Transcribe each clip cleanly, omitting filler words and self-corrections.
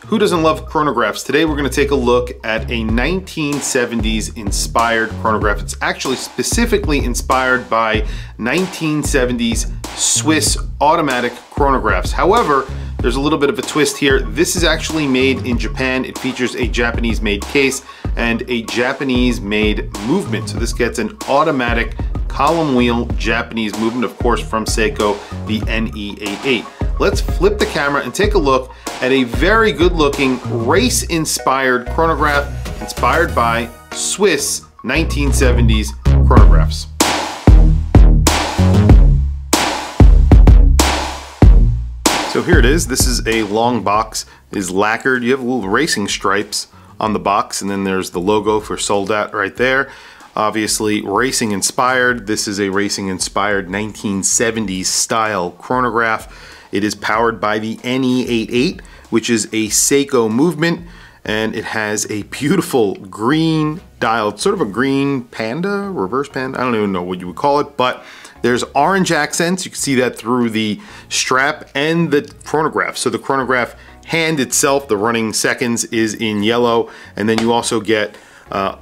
Who doesn't love chronographs? Today we're going to take a look at a 1970s inspired chronograph. It's actually specifically inspired by 1970s Swiss automatic chronographs. However, there's a little bit of a twist here. This is actually made in Japan. It features a Japanese made case and a Japanese made movement. So this gets an automatic column wheel Japanese movement, of course, from Seiko, the NE88. Let's flip the camera and take a look at a very good looking race inspired chronograph inspired by Swiss 1970s chronographs. So here it is. This is a long box. It is lacquered. You have little racing stripes on the box, and then there's the logo for Soldat right there. Obviously racing inspired. This is a racing inspired 1970s style chronograph. It is powered by the NE88, which is a Seiko movement, and it has a beautiful green dial. It's sort of a green panda, reverse panda. I don't even know what you would call it, but there's orange accents. You can see that through the strap and the chronograph. So the chronograph hand itself, the running seconds, is in yellow, and then you also get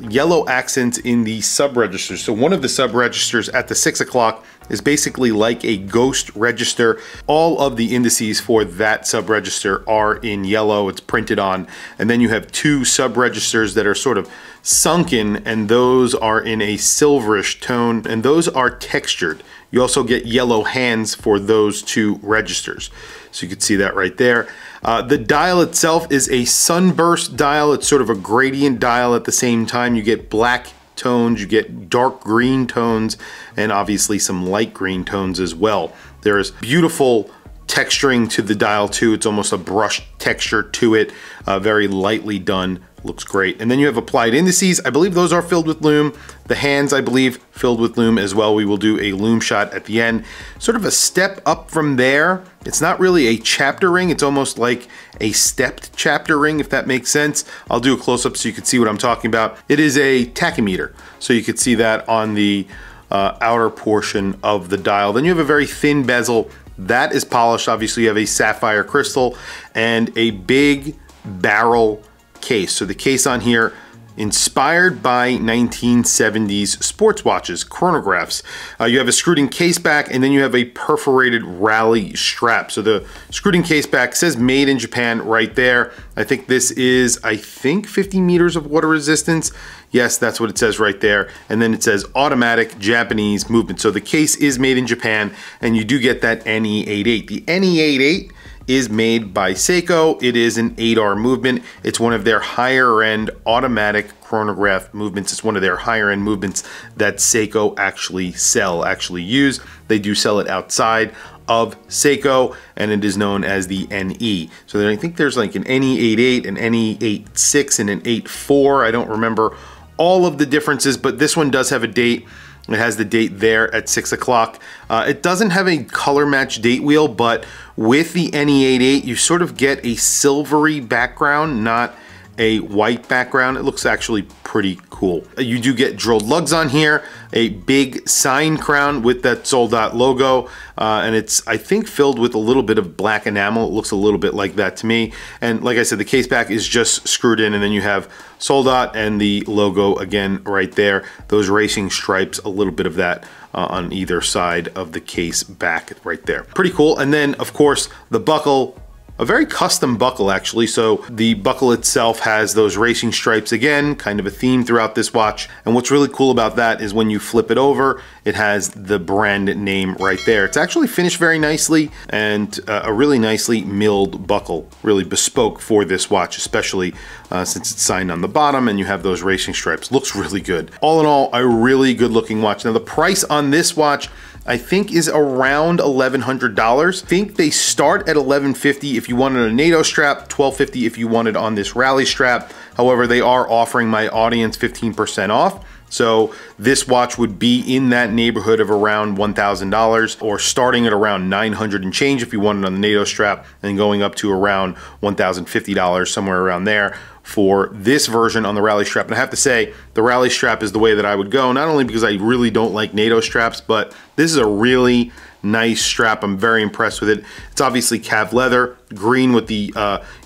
yellow accents in the sub-registers. So one of the sub-registers at the 6 o'clock is basically like a ghost register. All of the indices for that sub-register are in yellow. It's printed on. And then you have two sub-registers that are sort of sunken, and those are in a silverish tone, and those are textured. You also get yellow hands for those two registers. So you can see that right there. The dial itself is a sunburst dial. It's sort of a gradient dial at the same time. You get black tones, you get dark green tones, and obviously some light green tones as well. There's beautiful texturing to the dial too. It's almost a brush texture to it, very lightly done. Looks great. And then you have applied indices. I believe those are filled with lume. The hands, I believe, filled with lume as well. We will do a lume shot at the end. Sort of a step up from there. It's not really a chapter ring. It's almost like a stepped chapter ring, if that makes sense. I'll do a close-up so you can see what I'm talking about. It is a tachymeter. So you can see that on the outer portion of the dial. Then you have a very thin bezel. That is polished. Obviously, you have a sapphire crystal and a big barrel case. So the case on here, inspired by 1970s sports watches, chronographs. You have a screwed-in case back, and then you have a perforated rally strap. So the screwed-in case back says made in Japan right there. I think this is, 50 meters of water resistance. Yes, that's what it says right there. And then it says automatic Japanese movement. So the case is made in Japan, and you do get that NE88. The NE88 is made by Seiko. It is an 8R movement. It's one of their higher end automatic chronograph movements. It's one of their higher end movements that Seiko actually use. They do sell it outside of Seiko, and it is known as the NE. So then I think there's like an NE88, an NE86, and an 84. I don't remember all of the differences, but this one does have a date. It has the date there at 6 o'clock. It doesn't have a color match date wheel, but with the NE88, you sort of get a silvery background, not a white background. It looks actually pretty cool. You do get drilled lugs on here, a big sign crown with that Soldat logo, and it's, I think, filled with a little bit of black enamel. It looks a little bit like that to me. And like I said, the case back is just screwed in, and then you have Soldat and the logo again right there. Those racing stripes, a little bit of that on either side of the case back right there. Pretty cool. And then, of course, the buckle. A very custom buckle, actually. So the buckle itself has those racing stripes again, kind of a theme throughout this watch. And what's really cool about that is when you flip it over, it has the brand name right there. It's actually finished very nicely, and a really nicely milled buckle, really bespoke for this watch, especially since it's signed on the bottom and you have those racing stripes. Looks really good. All in all, a really good looking watch. Now the price on this watch, I think, is around $1,100. I think they start at $1,150 if you wanted a NATO strap, $1,250 if you wanted on this rally strap. However, they are offering my audience 15% off. So this watch would be in that neighborhood of around $1,000, or starting at around 900 and change if you want it on the NATO strap, and going up to around $1,050, somewhere around there for this version on the rally strap. And I have to say, the rally strap is the way that I would go, not only because I really don't like NATO straps, but this is a really nice strap. I'm very impressed with it. It's obviously cav leather, green with the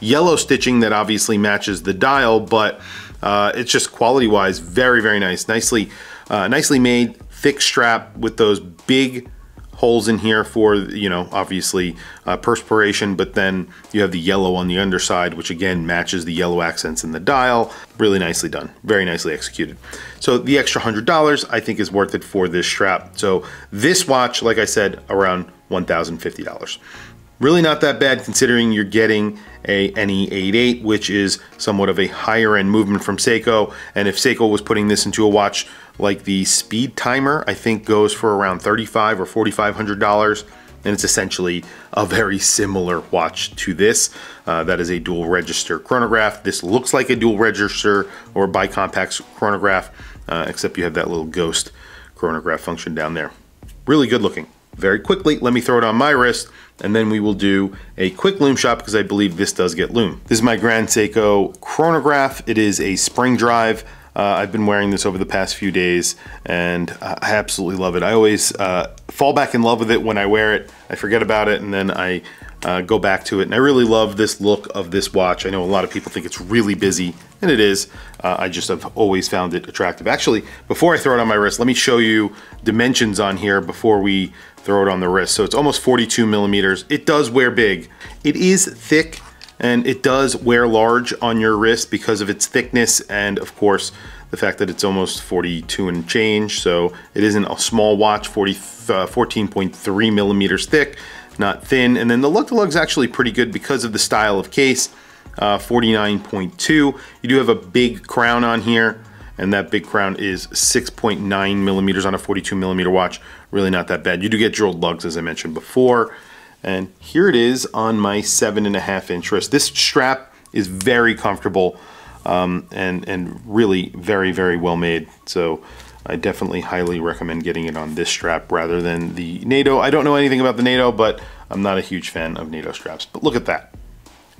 yellow stitching that obviously matches the dial, but it's just quality-wise very, very nice. Nicely made, thick strap with those big holes in here for, you know, obviously perspiration, but then you have the yellow on the underside, which again matches the yellow accents in the dial. Really nicely done, very nicely executed. So the extra $100 I think is worth it for this strap. So this watch, like I said, around $1,050. Really not that bad considering you're getting a NE88, which is somewhat of a higher end movement from Seiko. And if Seiko was putting this into a watch like the Speed Timer, I think goes for around $3,500 or $4,500. And it's essentially a very similar watch to this. That is a dual register chronograph. This looks like a dual register or bicompact chronograph, except you have that little ghost chronograph function down there. Really good looking. Very quickly, let me throw it on my wrist, and then we will do a quick lume shot because I believe this does get lume. This is my Grand Seiko chronograph. It is a spring drive. I've been wearing this over the past few days, and I absolutely love it. I always fall back in love with it when I wear it. I forget about it, and then I go back to it. And I really love this look of this watch. I know a lot of people think it's really busy, and it is. I just have always found it attractive. Actually, before I throw it on my wrist, let me show you dimensions on here before we throw it on the wrist. So it's almost 42 millimeters. It does wear big. It is thick, and it does wear large on your wrist because of its thickness, and of course the fact that it's almost 42 and change. So it isn't a small watch, 14.3 millimeters thick, not thin. And then the lug-to-lug is actually pretty good because of the style of case, 49.2. You do have a big crown on here, and that big crown is 6.9 millimeters on a 42 millimeter watch. Really not that bad. You do get drilled lugs, as I mentioned before. And here it is on my 7.5 inch wrist. This strap is very comfortable and really very, very well made. So I definitely highly recommend getting it on this strap rather than the NATO. I don't know anything about the NATO, but I'm not a huge fan of NATO straps. But look at that.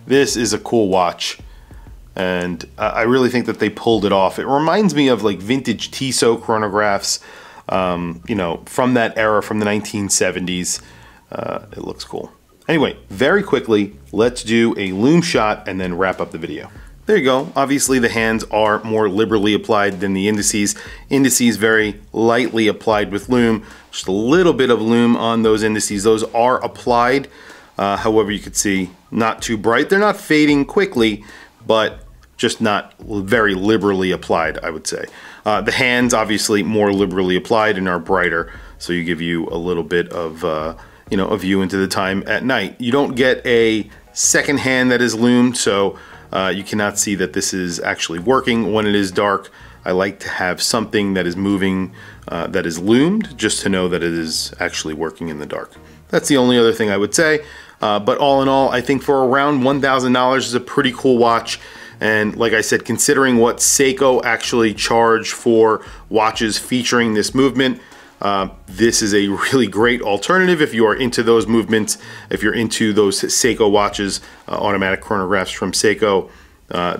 This is a cool watch, and I really think that they pulled it off. It reminds me of like vintage Tissot chronographs, you know, from that era, from the 1970s. It looks cool. Anyway, very quickly, let's do a lume shot and then wrap up the video. There you go. Obviously the hands are more liberally applied than the indices. Indices very lightly applied with lume. Just a little bit of lume on those indices. Those are applied. However, you can see not too bright. They're not fading quickly, but just not very liberally applied, I would say. The hands obviously more liberally applied and are brighter, so you give you a little bit of you know, a view into the time at night. You don't get a second hand that is lumed, so you cannot see that this is actually working when it is dark. I like to have something that is moving that is lumed, just to know that it is actually working in the dark. That's the only other thing I would say. But all in all, I think for around $1,000 is a pretty cool watch. And like I said, considering what Seiko actually charge for watches featuring this movement, this is a really great alternative if you are into those movements, if you're into those Seiko watches, automatic chronographs from Seiko.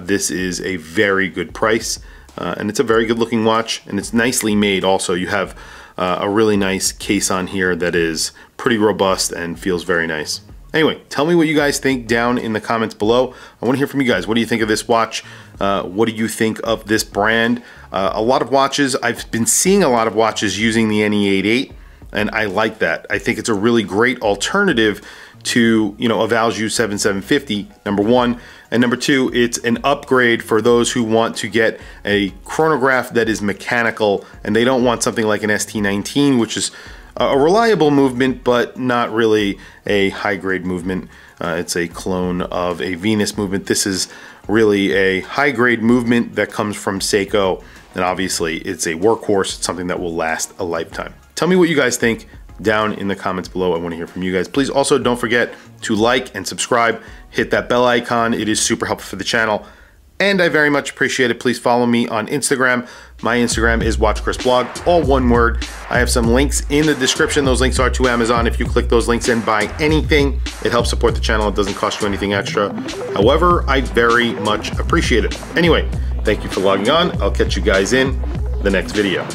This is a very good price, and it's a very good looking watch, and it's nicely made also. You have a really nice case on here that is pretty robust and feels very nice. Anyway, tell me what you guys think down in the comments below. I want to hear from you guys. What do you think of this watch? What do you think of this brand? A lot of watches, I've been seeing a lot of watches using the NE88, and I like that. I think it's a really great alternative to, you know, a Valjoux 7750, number one. And number two, it's an upgrade for those who want to get a chronograph that is mechanical, and they don't want something like an ST19, which is a reliable movement, but not really a high-grade movement. It's a clone of a Venus movement. This is really a high-grade movement that comes from Seiko, and obviously it's a workhorse. It's something that will last a lifetime. Tell me what you guys think down in the comments below. I want to hear from you guys. Please also don't forget to like and subscribe. Hit that bell icon. It is super helpful for the channel, and I very much appreciate it. Please follow me on Instagram. My Instagram is WatchChrisBlog, all one word. I have some links in the description. Those links are to Amazon. If you click those links and buy anything, it helps support the channel. It doesn't cost you anything extra. However, I very much appreciate it. Anyway, thank you for logging on. I'll catch you guys in the next video.